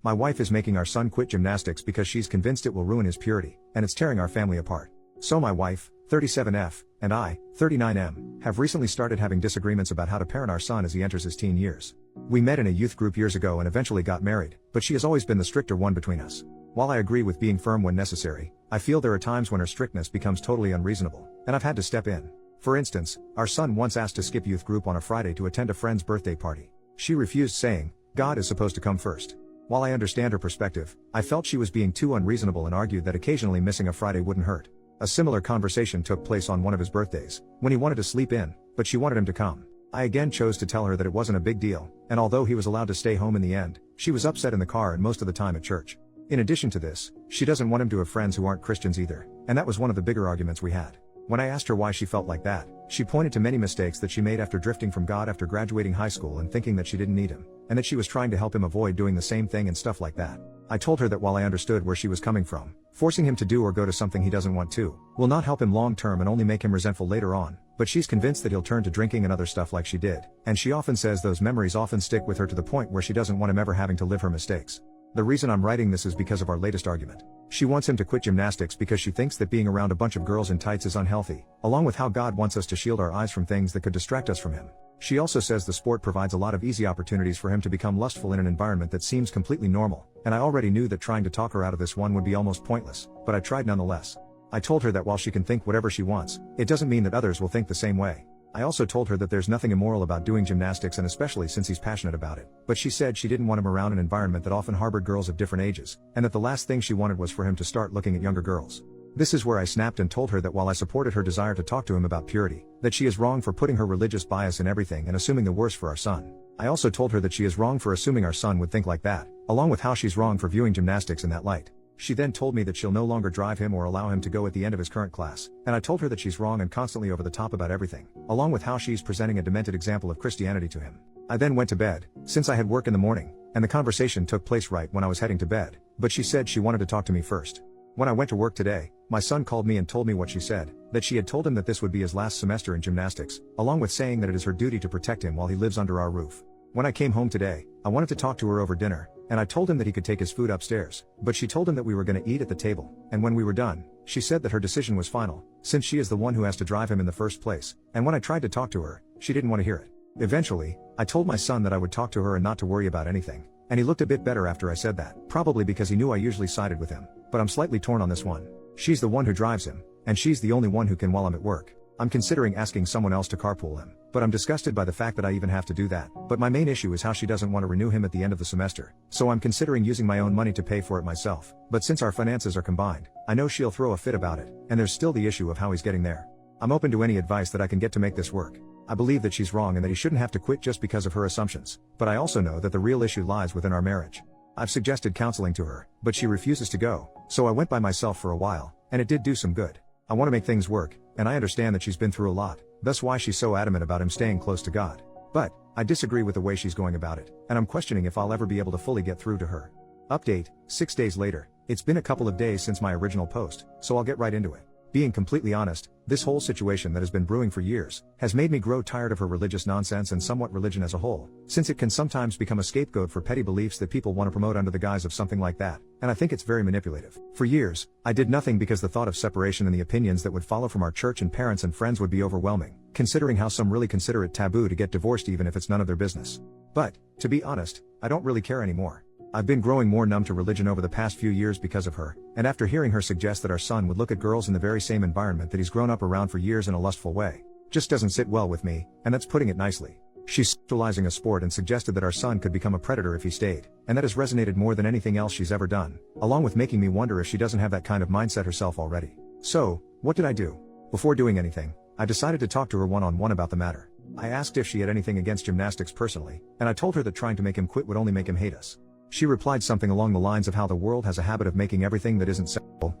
My wife is making our son quit gymnastics because she's convinced it will ruin his purity, and it's tearing our family apart. So my wife, 37F, and I, 39M, have recently started having disagreements about how to parent our son as he enters his teen years. We met in a youth group years ago and eventually got married, but she has always been the stricter one between us. While I agree with being firm when necessary, I feel there are times when her strictness becomes totally unreasonable, and I've had to step in. For instance, our son once asked to skip youth group on a Friday to attend a friend's birthday party. She refused, saying, "God is supposed to come first." While I understand her perspective, I felt she was being too unreasonable and argued that occasionally missing a Friday wouldn't hurt. A similar conversation took place on one of his birthdays, when he wanted to sleep in, but she wanted him to come. I again chose to tell her that it wasn't a big deal, and although he was allowed to stay home in the end, she was upset in the car and most of the time at church. In addition to this, she doesn't want him to have friends who aren't Christians either, and that was one of the bigger arguments we had. When I asked her why she felt like that, she pointed to many mistakes that she made after drifting from God after graduating high school and thinking that she didn't need him, and that she was trying to help him avoid doing the same thing and stuff like that. I told her that while I understood where she was coming from, forcing him to do or go to something he doesn't want to will not help him long term and only make him resentful later on, but she's convinced that he'll turn to drinking and other stuff like she did, and she often says those memories often stick with her to the point where she doesn't want him ever having to live her mistakes. The reason I'm writing this is because of our latest argument. She wants him to quit gymnastics because she thinks that being around a bunch of girls in tights is unhealthy, along with how God wants us to shield our eyes from things that could distract us from him. She also says the sport provides a lot of easy opportunities for him to become lustful in an environment that seems completely normal, and I already knew that trying to talk her out of this one would be almost pointless, but I tried nonetheless. I told her that while she can think whatever she wants, it doesn't mean that others will think the same way. I also told her that there's nothing immoral about doing gymnastics, and especially since he's passionate about it, but she said she didn't want him around an environment that often harbored girls of different ages, and that the last thing she wanted was for him to start looking at younger girls. This is where I snapped and told her that while I supported her desire to talk to him about purity, that she is wrong for putting her religious bias in everything and assuming the worst for our son. I also told her that she is wrong for assuming our son would think like that, along with how she's wrong for viewing gymnastics in that light. She then told me that she'll no longer drive him or allow him to go at the end of his current class, and I told her that she's wrong and constantly over the top about everything, along with how she's presenting a demented example of Christianity to him. I then went to bed, since I had work in the morning, and the conversation took place right when I was heading to bed, but she said she wanted to talk to me first. When I went to work today, my son called me and told me what she said, that she had told him that this would be his last semester in gymnastics, along with saying that it is her duty to protect him while he lives under our roof. When I came home today, I wanted to talk to her over dinner, and I told him that he could take his food upstairs, but she told him that we were going to eat at the table, and when we were done, she said that her decision was final, since she is the one who has to drive him in the first place, and when I tried to talk to her, she didn't want to hear it. Eventually, I told my son that I would talk to her and not to worry about anything, and he looked a bit better after I said that, probably because he knew I usually sided with him, but I'm slightly torn on this one. She's the one who drives him, and she's the only one who can while I'm at work. I'm considering asking someone else to carpool him, but I'm disgusted by the fact that I even have to do that. But my main issue is how she doesn't want to renew him at the end of the semester, so I'm considering using my own money to pay for it myself. But since our finances are combined, I know she'll throw a fit about it, and there's still the issue of how he's getting there. I'm open to any advice that I can get to make this work. I believe that she's wrong and that he shouldn't have to quit just because of her assumptions, but I also know that the real issue lies within our marriage. I've suggested counseling to her, but she refuses to go, so I went by myself for a while, and it did do some good. I want to make things work, and I understand that she's been through a lot, thus why she's so adamant about him staying close to God. But I disagree with the way she's going about it, and I'm questioning if I'll ever be able to fully get through to her. Update, 6 days later. It's been a couple of days since my original post, so I'll get right into it. Being completely honest, this whole situation that has been brewing for years has made me grow tired of her religious nonsense and somewhat religion as a whole, since it can sometimes become a scapegoat for petty beliefs that people want to promote under the guise of something like that, and I think it's very manipulative. For years, I did nothing because the thought of separation and the opinions that would follow from our church and parents and friends would be overwhelming, considering how some really consider it taboo to get divorced even if it's none of their business. But, to be honest, I don't really care anymore. I've been growing more numb to religion over the past few years because of her, and after hearing her suggest that our son would look at girls in the very same environment that he's grown up around for years in a lustful way, just doesn't sit well with me, and that's putting it nicely. She's sexualizing a sport and suggested that our son could become a predator if he stayed, and that has resonated more than anything else she's ever done, along with making me wonder if she doesn't have that kind of mindset herself already. So, what did I do? Before doing anything, I decided to talk to her one-on-one about the matter. I asked if she had anything against gymnastics personally, and I told her that trying to make him quit would only make him hate us. She replied something along the lines of how the world has a habit of making everything that isn't sexual,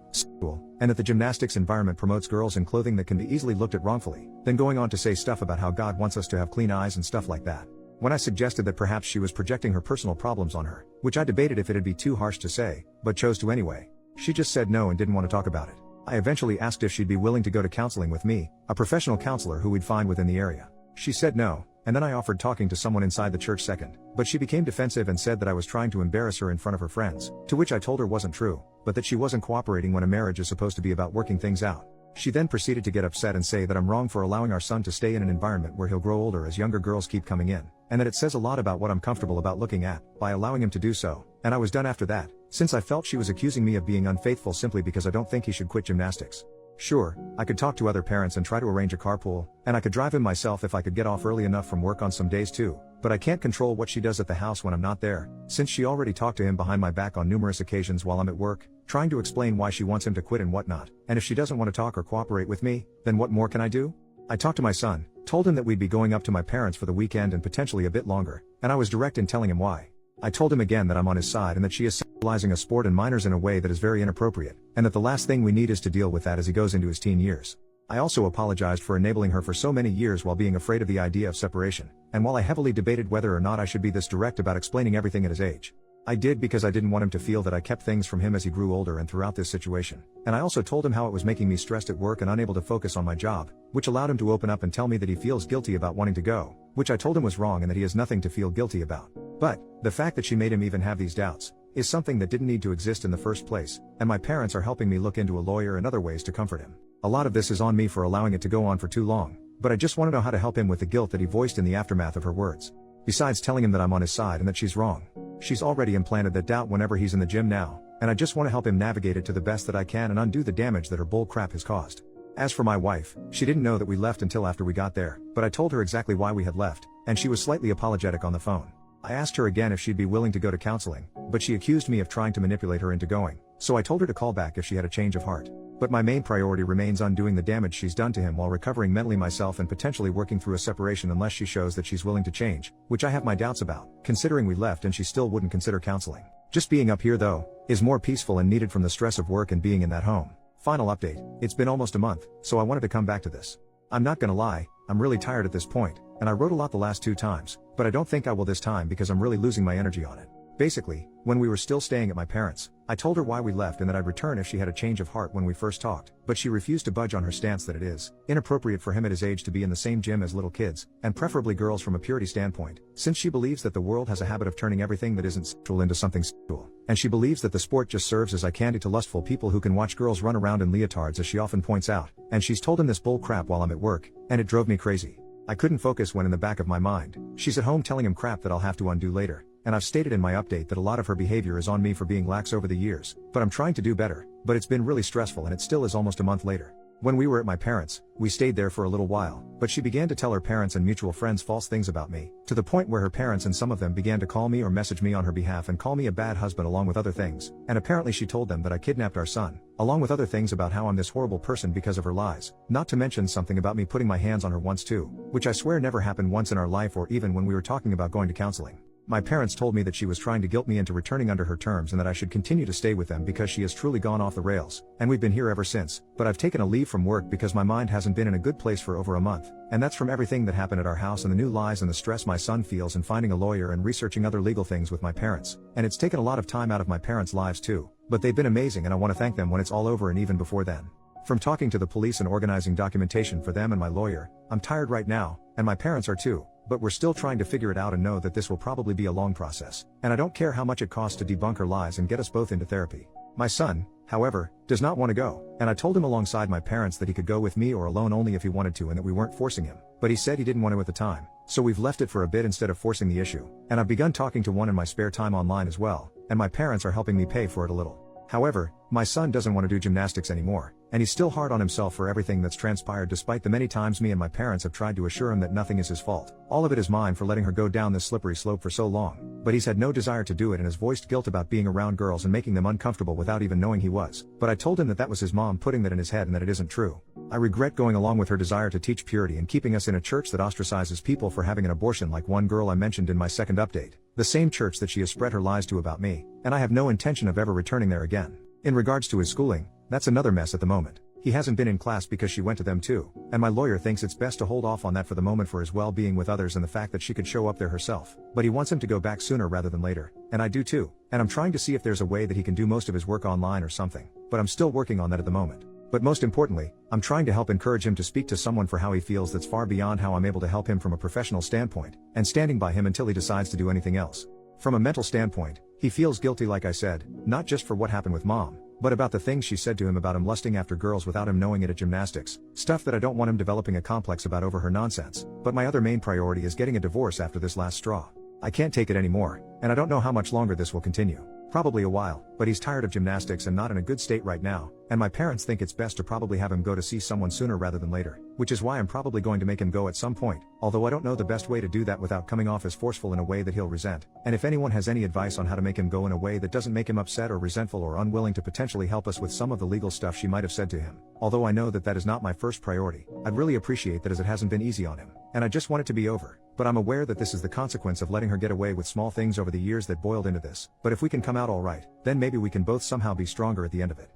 and that the gymnastics environment promotes girls in clothing that can be easily looked at wrongfully, then going on to say stuff about how God wants us to have clean eyes and stuff like that. When I suggested that perhaps she was projecting her personal problems on her, which I debated if it'd be too harsh to say, but chose to anyway, she just said no and didn't want to talk about it. I eventually asked if she'd be willing to go to counseling with me, a professional counselor who we'd find within the area. She said no, and then I offered talking to someone inside the church second, but she became defensive and said that I was trying to embarrass her in front of her friends, to which I told her wasn't true, but that she wasn't cooperating when a marriage is supposed to be about working things out. She then proceeded to get upset and say that I'm wrong for allowing our son to stay in an environment where he'll grow older as younger girls keep coming in, and that it says a lot about what I'm comfortable about looking at, by allowing him to do so, and I was done after that, since I felt she was accusing me of being unfaithful simply because I don't think he should quit gymnastics. Sure, I could talk to other parents and try to arrange a carpool, and I could drive him myself if I could get off early enough from work on some days too, but I can't control what she does at the house when I'm not there, since she already talked to him behind my back on numerous occasions while I'm at work, trying to explain why she wants him to quit and whatnot, and if she doesn't want to talk or cooperate with me, then what more can I do? I talked to my son, told him that we'd be going up to my parents for the weekend and potentially a bit longer, and I was direct in telling him why. I told him again that I'm on his side and that she is sexualizing a sport and minors in a way that is very inappropriate, and that the last thing we need is to deal with that as he goes into his teen years. I also apologized for enabling her for so many years while being afraid of the idea of separation, and while I heavily debated whether or not I should be this direct about explaining everything at his age. I did because I didn't want him to feel that I kept things from him as he grew older and throughout this situation, and I also told him how it was making me stressed at work and unable to focus on my job, which allowed him to open up and tell me that he feels guilty about wanting to go, which I told him was wrong and that he has nothing to feel guilty about. But, the fact that she made him even have these doubts, is something that didn't need to exist in the first place, and my parents are helping me look into a lawyer and other ways to comfort him. A lot of this is on me for allowing it to go on for too long, but I just want to know how to help him with the guilt that he voiced in the aftermath of her words. Besides telling him that I'm on his side and that she's wrong. She's already implanted that doubt whenever he's in the gym now, and I just want to help him navigate it to the best that I can and undo the damage that her bull crap has caused. As for my wife, she didn't know that we left until after we got there, but I told her exactly why we had left, and she was slightly apologetic on the phone. I asked her again if she'd be willing to go to counseling, but she accused me of trying to manipulate her into going, so I told her to call back if she had a change of heart. But my main priority remains undoing the damage she's done to him while recovering mentally myself and potentially working through a separation unless she shows that she's willing to change, which I have my doubts about, considering we left and she still wouldn't consider counseling. Just being up here though, is more peaceful and needed from the stress of work and being in that home. Final update, it's been almost a month, so I wanted to come back to this. I'm not gonna lie, I'm really tired at this point, and I wrote a lot the last 2 times, but I don't think I will this time because I'm really losing my energy on it. Basically, when we were still staying at my parents', I told her why we left and that I'd return if she had a change of heart when we first talked, but she refused to budge on her stance that it is inappropriate for him at his age to be in the same gym as little kids, and preferably girls from a purity standpoint, since she believes that the world has a habit of turning everything that isn't sexual into something sexual, and she believes that the sport just serves as eye candy to lustful people who can watch girls run around in leotards as she often points out, and she's told him this bull crap while I'm at work, and it drove me crazy. I couldn't focus when in the back of my mind, she's at home telling him crap that I'll have to undo later. And I've stated in my update that a lot of her behavior is on me for being lax over the years, but I'm trying to do better, but it's been really stressful and it still is almost a month later. When we were at my parents', we stayed there for a little while, but she began to tell her parents and mutual friends false things about me, to the point where her parents and some of them began to call me or message me on her behalf and call me a bad husband along with other things, and apparently she told them that I kidnapped our son, along with other things about how I'm this horrible person because of her lies, not to mention something about me putting my hands on her once too, which I swear never happened once in our life or even when we were talking about going to counseling. My parents told me that she was trying to guilt me into returning under her terms and that I should continue to stay with them because she has truly gone off the rails, and we've been here ever since, but I've taken a leave from work because my mind hasn't been in a good place for over a month, and that's from everything that happened at our house and the new lies and the stress my son feels in finding a lawyer and researching other legal things with my parents, and it's taken a lot of time out of my parents' lives too, but they've been amazing and I want to thank them when it's all over and even before then. From talking to the police and organizing documentation for them and my lawyer, I'm tired right now, and my parents are too. But we're still trying to figure it out and know that this will probably be a long process, and I don't care how much it costs to debunk her lies and get us both into therapy. My son, however, does not want to go, and I told him alongside my parents that he could go with me or alone only if he wanted to and that we weren't forcing him, but he said he didn't want to at the time, so we've left it for a bit instead of forcing the issue, and I've begun talking to one in my spare time online as well, and my parents are helping me pay for it a little. However, my son doesn't want to do gymnastics anymore, and he's still hard on himself for everything that's transpired despite the many times me and my parents have tried to assure him that nothing is his fault. All of it is mine for letting her go down this slippery slope for so long, but he's had no desire to do it and has voiced guilt about being around girls and making them uncomfortable without even knowing he was, but I told him that that was his mom putting that in his head and that it isn't true. I regret going along with her desire to teach purity and keeping us in a church that ostracizes people for having an abortion like one girl I mentioned in my second update, the same church that she has spread her lies to about me, and I have no intention of ever returning there again. In regards to his schooling, that's another mess at the moment. He hasn't been in class because she went to them too, and my lawyer thinks it's best to hold off on that for the moment for his well-being with others and the fact that she could show up there herself, but he wants him to go back sooner rather than later, and I do too, and I'm trying to see if there's a way that he can do most of his work online or something, but I'm still working on that at the moment. But most importantly, I'm trying to help encourage him to speak to someone for how he feels that's far beyond how I'm able to help him from a professional standpoint, and standing by him until he decides to do anything else. From a mental standpoint, he feels guilty like I said, not just for what happened with mom, but about the things she said to him about him lusting after girls without him knowing it at gymnastics, stuff that I don't want him developing a complex about over her nonsense. But my other main priority is getting a divorce after this last straw. I can't take it anymore, and I don't know how much longer this will continue. Probably a while, but he's tired of gymnastics and not in a good state right now, and my parents think it's best to probably have him go to see someone sooner rather than later, which is why I'm probably going to make him go at some point, although I don't know the best way to do that without coming off as forceful in a way that he'll resent. And if anyone has any advice on how to make him go in a way that doesn't make him upset or resentful or unwilling to potentially help us with some of the legal stuff she might have said to him, although I know that that is not my first priority, I'd really appreciate that, as it hasn't been easy on him, and I just want it to be over. But I'm aware that this is the consequence of letting her get away with small things over the years that boiled into this. But if we can come out all right, then maybe we can both somehow be stronger at the end of it.